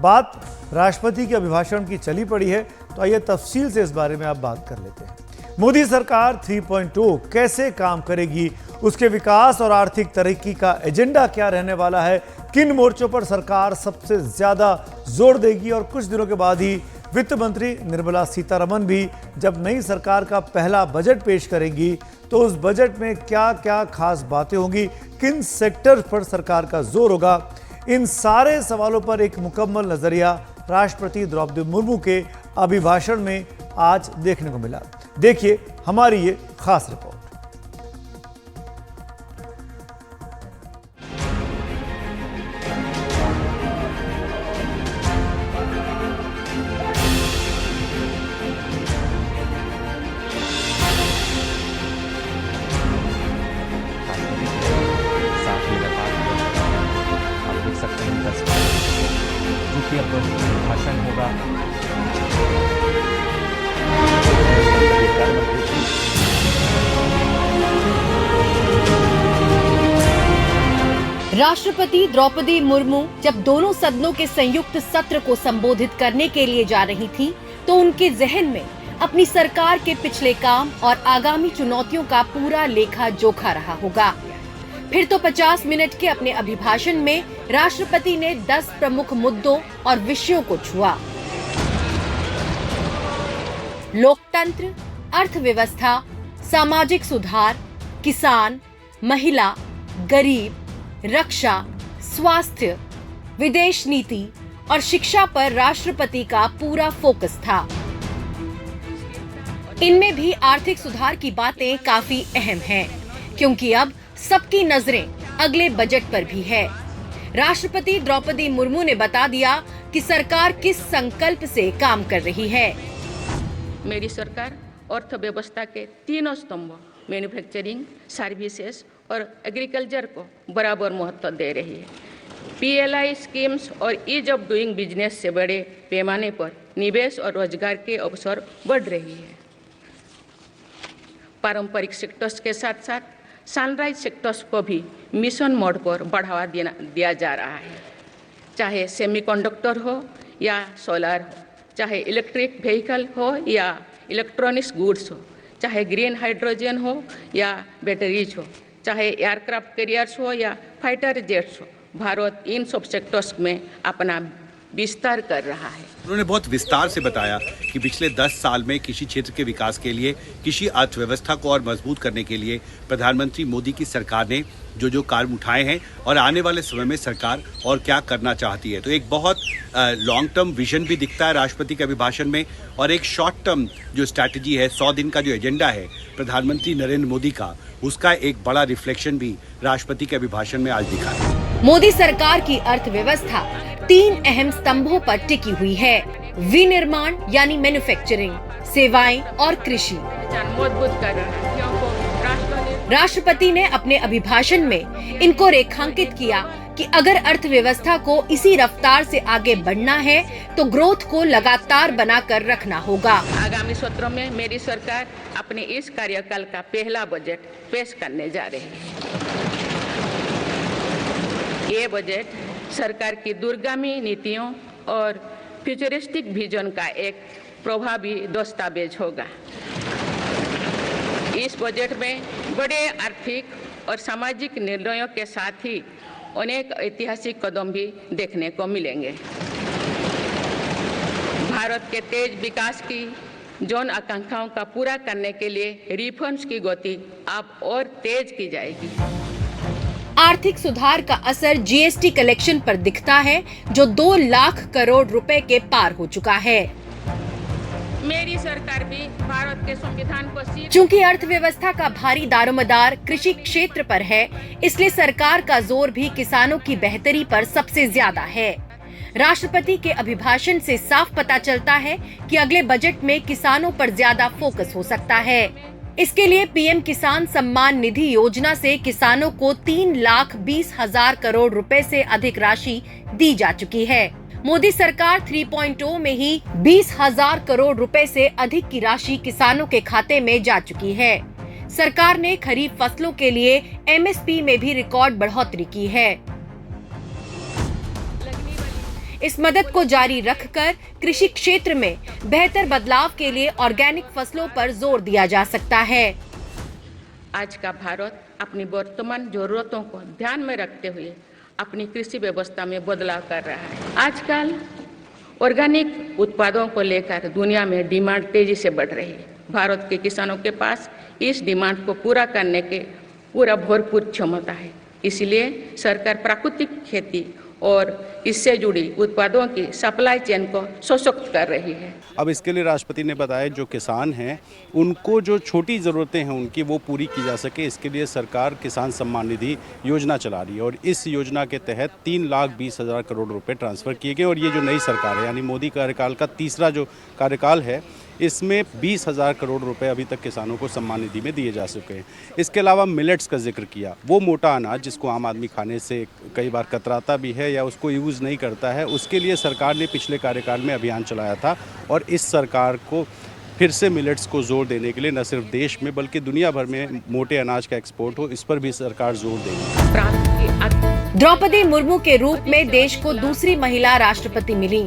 बात राष्ट्रपति के अभिभाषण की चली पड़ी है, तो आइए तफसील से इस बारे में आप बात कर लेते हैं। मोदी सरकार 3.0 कैसे काम करेगी, उसके विकास और आर्थिक तरक्की का एजेंडा क्या रहने वाला है, किन मोर्चों पर सरकार सबसे ज्यादा जोर देगी और कुछ दिनों के बाद ही वित्त मंत्री निर्मला सीतारमण भी जब नई सरकार का पहला बजट पेश करेंगी तो उस बजट में क्या क्या खास बातें होंगी, किन सेक्टर पर सरकार का जोर होगा, इन सारे सवालों पर एक मुकम्मल नजरिया राष्ट्रपति द्रौपदी मुर्मू के अभिभाषण में आज देखने को मिला। देखिए हमारी ये खास रिपोर्ट। भाषण होगा। राष्ट्रपति द्रौपदी मुर्मू जब दोनों सदनों के संयुक्त सत्र को संबोधित करने के लिए जा रही थी तो उनके जहन में अपनी सरकार के पिछले काम और आगामी चुनौतियों का पूरा लेखा जोखा रहा होगा। फिर तो 50 मिनट के अपने अभिभाषण में राष्ट्रपति ने 10 प्रमुख मुद्दों और विषयों को छुआ। लोकतंत्र, अर्थव्यवस्था, सामाजिक सुधार, किसान, महिला, गरीब, रक्षा, स्वास्थ्य, विदेश नीति और शिक्षा पर राष्ट्रपति का पूरा फोकस था। इनमें भी आर्थिक सुधार की बातें काफी अहम हैं, क्योंकि अब सबकी नजरें अगले बजट पर भी है। राष्ट्रपति द्रौपदी मुर्मू ने बता दिया कि सरकार किस संकल्प से काम कर रही है। मेरी सरकार अर्थव्यवस्था के तीनों स्तंभ मैन्युफैक्चरिंग, सर्विसेज और एग्रीकल्चर को बराबर महत्व दे रही है। PLI स्कीम्स और ईज ऑफ डूइंग बिजनेस से बड़े पैमाने पर निवेश और रोजगार के अवसर बढ़ रही है। पारंपरिक सेक्टर्स के साथ साथ सनराइज सेक्टर्स को भी मिशन मोड पर बढ़ावा दिया जा रहा है। चाहे सेमीकंडक्टर हो या सोलर हो, चाहे इलेक्ट्रिक व्हीकल हो या इलेक्ट्रॉनिक्स गुड्स हो, चाहे ग्रीन हाइड्रोजन हो या बैटरीज हो, चाहे एयरक्राफ्ट कैरियर्स हो या फाइटर जेट्स हो, भारत इन सब सेक्टर्स में अपना विस्तार कर रहा है। उन्होंने बहुत विस्तार से बताया कि पिछले 10 साल में कृषि क्षेत्र के विकास के लिए, कृषि अर्थव्यवस्था को और मजबूत करने के लिए प्रधानमंत्री मोदी की सरकार ने जो कदम उठाए हैं और आने वाले समय में सरकार और क्या करना चाहती है। तो एक बहुत लॉन्ग टर्म विजन भी दिखता है राष्ट्रपति के अभिभाषण में, और एक शॉर्ट टर्म जो स्ट्रैटेजी है, 100 दिन का जो एजेंडा है प्रधानमंत्री नरेंद्र मोदी का, उसका एक बड़ा रिफ्लेक्शन भी राष्ट्रपति के अभिभाषण में आज दिखा है। मोदी सरकार की अर्थव्यवस्था 3 अहम स्तंभों पर टिकी हुई है: विनिर्माण यानी मैन्युफैक्चरिंग, सेवाएं और कृषि। मजबूत कर रहा है। राष्ट्रपति ने अपने अभिभाषण में इनको रेखांकित किया कि अगर अर्थव्यवस्था को इसी रफ्तार से आगे बढ़ना है तो ग्रोथ को लगातार बनाकर रखना होगा। आगामी सत्र में मेरी सरकार अपने इस कार्यकाल का पहला बजट पेश करने जा रही है। ये बजट सरकार की दूरगामी नीतियों और फ्यूचरिस्टिक विजन का एक प्रभावी दस्तावेज होगा। इस बजट में बड़े आर्थिक और सामाजिक निर्णयों के साथ ही अनेक ऐतिहासिक कदम भी देखने को मिलेंगे। भारत के तेज विकास की जन आकांक्षाओं का पूरा करने के लिए रिफॉर्म्स की गति अब और तेज की जाएगी। आर्थिक सुधार का असर GST कलेक्शन पर दिखता है, जो 2 लाख करोड़ रुपए के पार हो चुका है। मेरी सरकार भी भारत के संविधान को चूंकि अर्थव्यवस्था का भारी दारोमदार कृषि क्षेत्र पर है, इसलिए सरकार का जोर भी किसानों की बेहतरी पर सबसे ज्यादा है। राष्ट्रपति के अभिभाषण से साफ पता चलता है कि अगले बजट में किसानों पर ज्यादा फोकस हो सकता है। इसके लिए PM किसान सम्मान निधि योजना से किसानों को 3,20,000 करोड़ रुपए से अधिक राशि दी जा चुकी है। मोदी सरकार 3.0 में ही 20,000 करोड़ रुपए से अधिक की राशि किसानों के खाते में जा चुकी है। सरकार ने खरीफ फसलों के लिए MSP में भी रिकॉर्ड बढ़ोतरी की है। इस मदद को जारी रखकर कृषि क्षेत्र में बेहतर बदलाव के लिए ऑर्गेनिक फसलों पर जोर दिया जा सकता है। आज का भारत अपनी वर्तमान जरूरतों को ध्यान में रखते हुए अपनी कृषि व्यवस्था में बदलाव कर रहा है। आजकल ऑर्गेनिक उत्पादों को लेकर दुनिया में डिमांड तेजी से बढ़ रही है। भारत के किसानों के पास इस डिमांड को पूरा करने के भरपूर क्षमता है। इसलिए सरकार प्राकृतिक खेती और इससे जुड़ी उत्पादों की सप्लाई चेन को सशक्त कर रही है। अब इसके लिए राष्ट्रपति ने बताया जो किसान हैं उनको जो छोटी ज़रूरतें हैं उनकी वो पूरी की जा सके, इसके लिए सरकार किसान सम्मान निधि योजना चला रही है और इस योजना के तहत 3,20,000 करोड़ रुपए ट्रांसफ़र किए गए। और ये जो नई सरकार है यानी मोदी कार्यकाल का तीसरा जो कार्यकाल है इसमें 20,000 करोड़ रुपए अभी तक किसानों को सम्मान निधि में दिए जा चुके हैं। इसके अलावा मिलेट्स का जिक्र किया, वो मोटा अनाज जिसको आम आदमी खाने से कई बार कतराता भी है या उसको यूज़ नहीं करता है, उसके लिए सरकार ने पिछले कार्यकाल में अभियान चलाया था और इस सरकार को फिर से मिलेट्स को जोर देने के लिए न सिर्फ देश में बल्कि दुनिया भर में मोटे अनाज का एक्सपोर्ट हो, इस पर भी सरकार जोर देगी। द्रौपदी मुर्मू के रूप में देश को दूसरी महिला राष्ट्रपति मिली।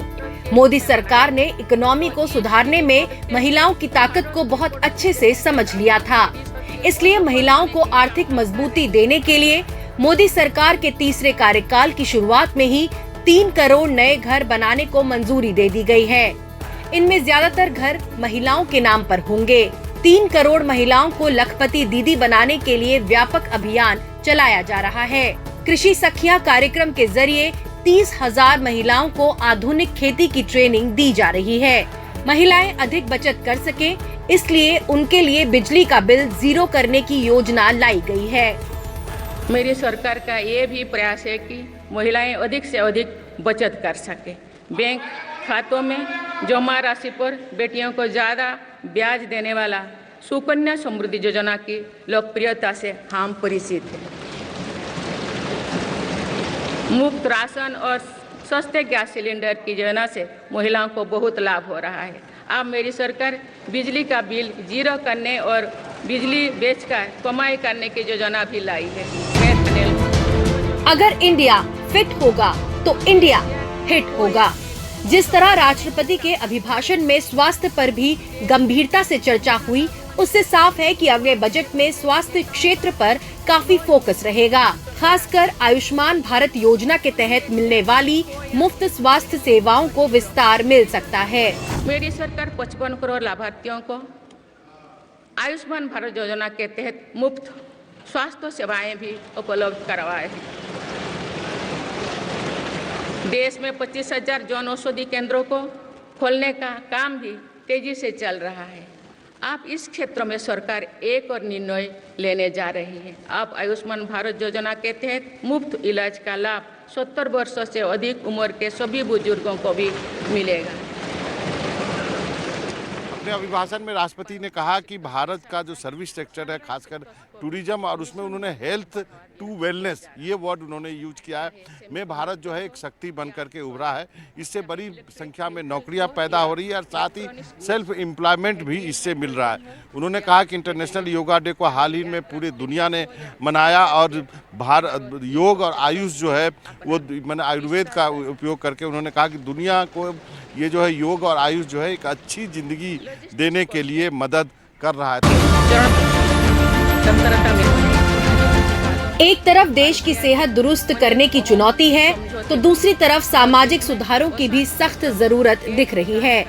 मोदी सरकार ने इकोनॉमी को सुधारने में महिलाओं की ताकत को बहुत अच्छे से समझ लिया था। इसलिए महिलाओं को आर्थिक मजबूती देने के लिए मोदी सरकार के तीसरे कार्यकाल की शुरुआत में ही 3 करोड़ नए घर बनाने को मंजूरी दे दी गई है। इनमें ज्यादातर घर महिलाओं के नाम पर होंगे। 3 करोड़ महिलाओं को लखपति दीदी बनाने के लिए व्यापक अभियान चलाया जा रहा है। कृषि सखिया कार्यक्रम के जरिए 30,000 महिलाओं को आधुनिक खेती की ट्रेनिंग दी जा रही है। महिलाएं अधिक बचत कर सके, इसलिए उनके लिए बिजली का बिल 0 करने की योजना लाई गई है। मेरी सरकार का ये भी प्रयास है कि महिलाएं अधिक से अधिक बचत कर सके। बैंक खातों में जमा राशि पर बेटियों को ज्यादा ब्याज देने वाला सुकन्या समृद्धि योजना की लोकप्रियता से हम परिचित हैं। मुफ्त राशन और सस्ते गैस सिलेंडर की योजना से महिलाओं को बहुत लाभ हो रहा है। अब मेरी सरकार बिजली का बिल 0 करने और बिजली बेचकर कमाई करने की योजना भी लाई है। अगर इंडिया फिट होगा तो इंडिया हिट होगा। जिस तरह राष्ट्रपति के अभिभाषण में स्वास्थ्य पर भी गंभीरता से चर्चा हुई, उससे साफ है कि अगले बजट में स्वास्थ्य क्षेत्र पर काफी फोकस रहेगा। खासकर आयुष्मान भारत योजना के तहत मिलने वाली मुफ्त स्वास्थ्य सेवाओं को विस्तार मिल सकता है। मेरी सरकार 55 करोड़ लाभार्थियों को आयुष्मान भारत योजना के तहत मुफ्त स्वास्थ्य सेवाएं भी उपलब्ध करवाए हैं। देश में 25,000 जन औषधि केंद्रों को खोलने का काम भी तेजी से चल रहा है। अब इस क्षेत्र में सरकार एक और निर्णय लेने जा रही है। अब आयुष्मान भारत योजना के तहत मुफ्त इलाज का लाभ 70 वर्ष से अधिक उम्र के सभी बुजुर्गों को भी मिलेगा। अपने अभिभाषण में राष्ट्रपति ने कहा कि भारत का जो सर्विस सेक्टर है, खासकर टूरिज्म, और उसमें उन्होंने हेल्थ टू वेलनेस ये वर्ड उन्होंने यूज किया है, में भारत जो है एक शक्ति बन करके उभरा है। इससे बड़ी संख्या में नौकरियां पैदा हो रही है और साथ ही सेल्फ एम्प्लॉयमेंट भी इससे मिल रहा है। उन्होंने कहा कि इंटरनेशनल योगा डे को हाल ही में पूरी दुनिया ने मनाया और योग और आयुष जो है वो मैंने आयुर्वेद का उपयोग करके उन्होंने कहा कि दुनिया को ये जो है योग और आयुष जो है एक अच्छी जिंदगी देने के लिए मदद कर रहा है। एक तरफ देश की सेहत दुरुस्त करने की चुनौती है तो दूसरी तरफ सामाजिक सुधारों की भी सख्त जरूरत दिख रही है।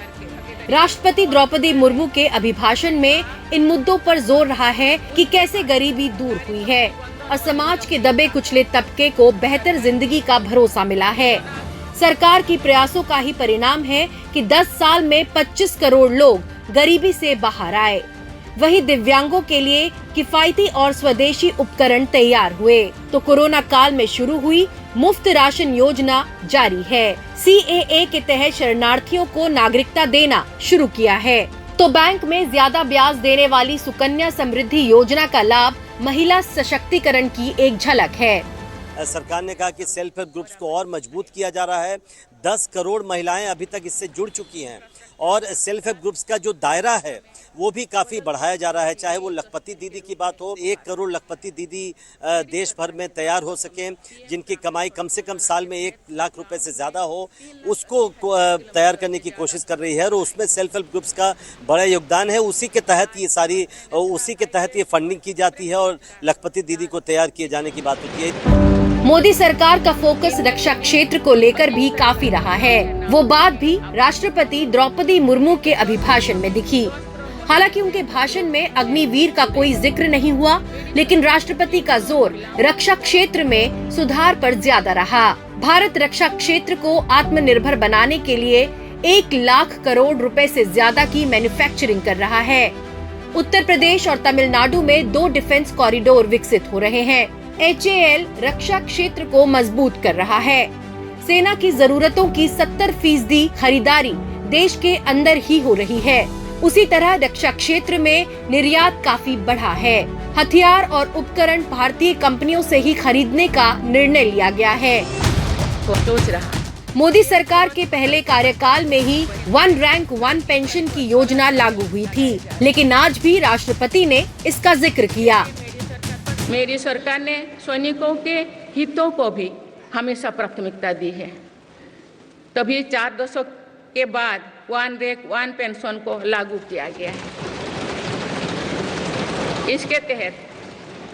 राष्ट्रपति द्रौपदी मुर्मू के अभिभाषण में इन मुद्दों पर जोर रहा है कि कैसे गरीबी दूर हुई है और समाज के दबे कुचले तबके को बेहतर जिंदगी का भरोसा मिला है। सरकार की प्रयासों का ही परिणाम है कि 10 साल में 25 करोड़ लोग गरीबी से बाहर आए। वहीं दिव्यांगों के लिए किफायती और स्वदेशी उपकरण तैयार हुए तो कोरोना काल में शुरू हुई मुफ्त राशन योजना जारी है। CAA के तहत शरणार्थियों को नागरिकता देना शुरू किया है तो बैंक में ज्यादा ब्याज देने वाली सुकन्या समृद्धि योजना का लाभ महिला सशक्तिकरण की एक झलक है। सरकार ने कहा कि सेल्फ हेल्प ग्रुप्स को और मजबूत किया जा रहा है। 10 करोड़ महिलाएं अभी तक इससे जुड़ चुकी हैं और सेल्फ हेल्प ग्रुप्स का जो दायरा है वो भी काफ़ी बढ़ाया जा रहा है। चाहे वो लखपति दीदी की बात हो, 1 करोड़ लखपति दीदी देश भर में तैयार हो सकें, जिनकी कमाई कम से कम साल में 1 लाख रुपए से ज़्यादा हो, उसको तैयार करने की कोशिश कर रही है और उसमें सेल्फ हेल्प ग्रुप्स का बड़ा योगदान है। उसी के तहत ये फंडिंग की जाती है और लखपति दीदी को तैयार किए जाने की बात होती है। मोदी सरकार का फोकस रक्षा क्षेत्र को लेकर भी काफी रहा है। वो बात भी राष्ट्रपति द्रौपदी मुर्मू के अभिभाषण में दिखी। हालांकि उनके भाषण में अग्निवीर का कोई जिक्र नहीं हुआ, लेकिन राष्ट्रपति का जोर रक्षा क्षेत्र में सुधार पर ज्यादा रहा। भारत रक्षा क्षेत्र को आत्मनिर्भर बनाने के लिए 1 लाख करोड़ रुपए से ज्यादा की मैन्युफैक्चरिंग कर रहा है। उत्तर प्रदेश और तमिलनाडु में 2 डिफेंस कॉरिडोर विकसित हो रहे हैं। HAL रक्षा क्षेत्र को मजबूत कर रहा है। सेना की जरूरतों की 70% खरीदारी देश के अंदर ही हो रही है। उसी तरह रक्षा क्षेत्र में निर्यात काफी बढ़ा है। हथियार और उपकरण भारतीय कंपनियों से ही खरीदने का निर्णय लिया गया है। मोदी सरकार के पहले कार्यकाल में ही 1 रैंक 1 पेंशन की योजना लागू हुई थी, लेकिन आज भी राष्ट्रपति ने इसका जिक्र किया। मेरी सरकार ने सैनिकों के हितों को भी हमेशा प्राथमिकता दी है। तभी 4 दशक के बाद 1 रैंक 1 पेंशन को लागू किया गया है। इसके तहत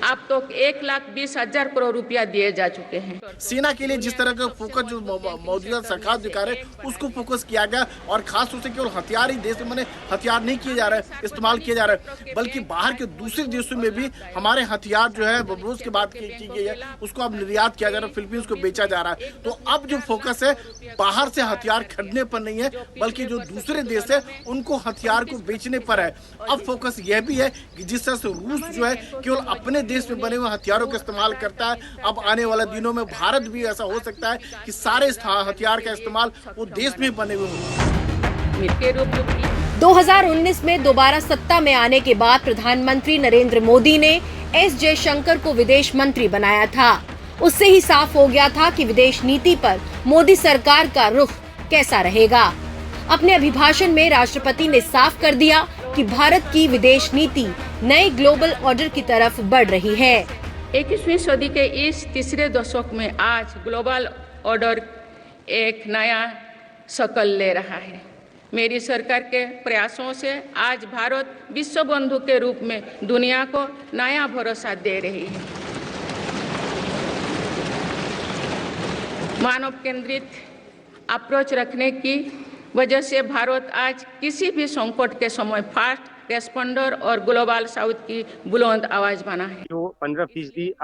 अब तो 1,20,000 करोड़ रुपया दिए जा चुके हैं। सेना के लिए जिस तरह का फोकस जो मौजूदा सरकार दिखा रहे उसको फोकस किया गया और खास तौर से केवल हथियार ही देश में हथियार नहीं किए जा रहे, इस्तेमाल किए जा रहे, बल्कि बाहर के दूसरे देशों में भी हमारे हथियार जो है रूस की बात की गई है, उसको अब निर्यात किया जा रहा है, फिलीपींस को बेचा जा रहा है। तो अब जो फोकस है बाहर से हथियार खरीदने पर नहीं है, बल्कि जो दूसरे देश है उनको हथियार को बेचने पर है। अब फोकस यह भी है कि जिस तरह से रूस जो है केवल अपने देश में बने हुए हथियारों का इस्तेमाल करता है, अब आने वाले दिनों में भारत भी ऐसा हो सकता है कि सारे हथियार का इस्तेमाल वो देश में बने हुए हों। 2019 में दोबारा सत्ता में आने के बाद प्रधानमंत्री नरेंद्र मोदी ने एस जयशंकर को विदेश मंत्री बनाया था। उससे ही साफ हो गया था कि विदेश नीति पर मोदी सरकार का रुख कैसा रहेगा। अपने अभिभाषण में राष्ट्रपति ने साफ कर दिया कि भारत की विदेश नीति नए ग्लोबल ऑर्डर की तरफ बढ़ रही है। 21वीं सदी के इस तीसरे दशक में आज ग्लोबल ऑर्डर एक नया शक्ल ले रहा है। मेरी सरकार के प्रयासों से आज भारत विश्व बंधु के रूप में दुनिया को नया भरोसा दे रही है। मानव केंद्रित अप्रोच रखने की वजह से भारत आज किसी भी संकट के समय फास्ट रेस्पॉन्डर और ग्लोबल साउथ की बुलंद आवाज बना है। जो 15%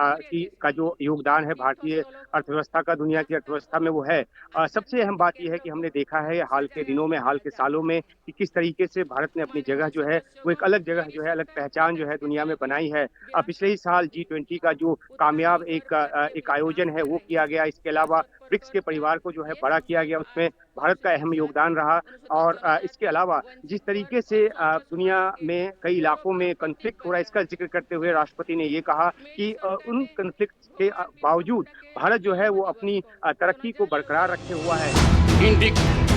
का जो योगदान है भारतीय अर्थव्यवस्था का दुनिया की अर्थव्यवस्था में वो है। सबसे अहम बात यह है कि हमने देखा है हाल के दिनों में, हाल के सालों में कि किस तरीके से भारत ने अपनी जगह जो है वो एक अलग जगह जो है, अलग पहचान जो है दुनिया में बनाई है। पिछले ही साल G20 का जो कामयाब एक आयोजन है वो किया गया। इसके अलावा ब्रिक्स के परिवार को जो है बड़ा किया गया, उसमें भारत का अहम योगदान रहा। और इसके अलावा जिस तरीके से दुनिया में कई इलाकों में कन्फ्लिक्ट हो रहा है, इसका जिक्र करते हुए राष्ट्रपति ने ये कहा कि उन कन्फ्लिक्ट के बावजूद भारत जो है वो अपनी तरक्की को बरकरार रखे हुआ है।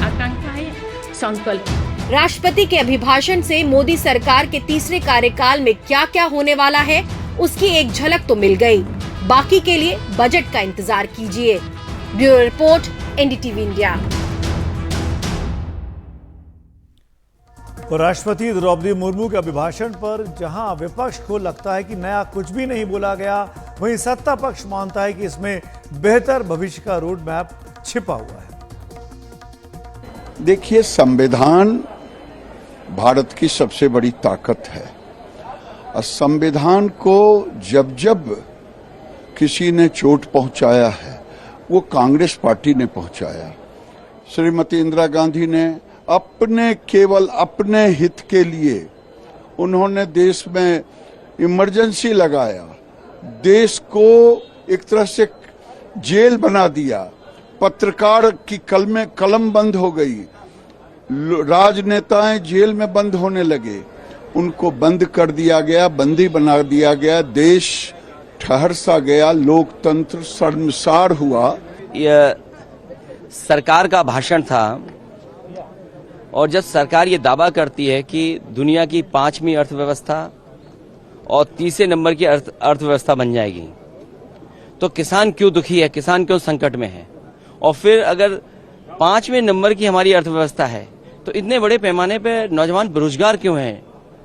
आकांक्षाएं संकल्प। राष्ट्रपति के अभिभाषण से मोदी सरकार के तीसरे कार्यकाल में क्या क्या होने वाला है उसकी एक झलक तो मिल गई। बाकी के लिए बजट का इंतजार कीजिए। Bureau report, NDTV India. तो राष्ट्रपति द्रौपदी मुर्मू के अभिभाषण पर जहां विपक्ष को लगता है कि नया कुछ भी नहीं बोला गया, वहीं सत्ता पक्ष मानता है कि इसमें बेहतर भविष्य का रोड मैप छिपा हुआ है। देखिए, संविधान भारत की सबसे बड़ी ताकत है और संविधान को जब जब किसी ने चोट पहुंचाया है वो कांग्रेस पार्टी ने पहुंचाया। श्रीमती इंदिरा गांधी ने केवल अपने हित के लिए उन्होंने देश में इमरजेंसी लगाया, देश को एक तरह से जेल बना दिया, पत्रकार की कलम बंद हो गई, राजनेताएं जेल में बंद होने लगे, उनको बंद कर दिया गया, बंदी बना दिया गया, देश ठहर सा गया, लोकतंत्र शर्मसार हुआ। यह सरकार का भाषण था और जब सरकार ये दावा करती है कि दुनिया की 5वीं अर्थव्यवस्था और 30 नंबर की अर्थव्यवस्था बन जाएगी, तो किसान क्यों दुखी है, किसान क्यों संकट में है? और फिर अगर 5वें नंबर की हमारी अर्थव्यवस्था है तो इतने बड़े पैमाने पर नौजवान बेरोजगार क्यों हैं,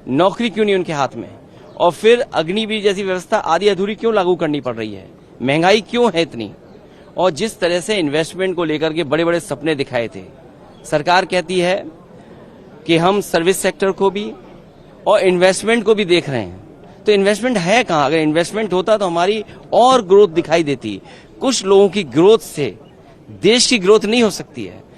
नौकरी क्यों नहीं उनके हाथ में? और फिर अग्निवीर जैसी व्यवस्था आधी अधूरी क्यों लागू करनी पड़ रही है? महंगाई क्यों है इतनी? और जिस तरह से इन्वेस्टमेंट को लेकर के बड़े बड़े सपने दिखाए थे, सरकार कहती है कि हम सर्विस सेक्टर को भी और इन्वेस्टमेंट को भी देख रहे हैं, तो इन्वेस्टमेंट है कहाँ? अगर इन्वेस्टमेंट होता तो हमारी और ग्रोथ दिखाई देती। कुछ लोगों की ग्रोथ से देश की ग्रोथ नहीं हो सकती है।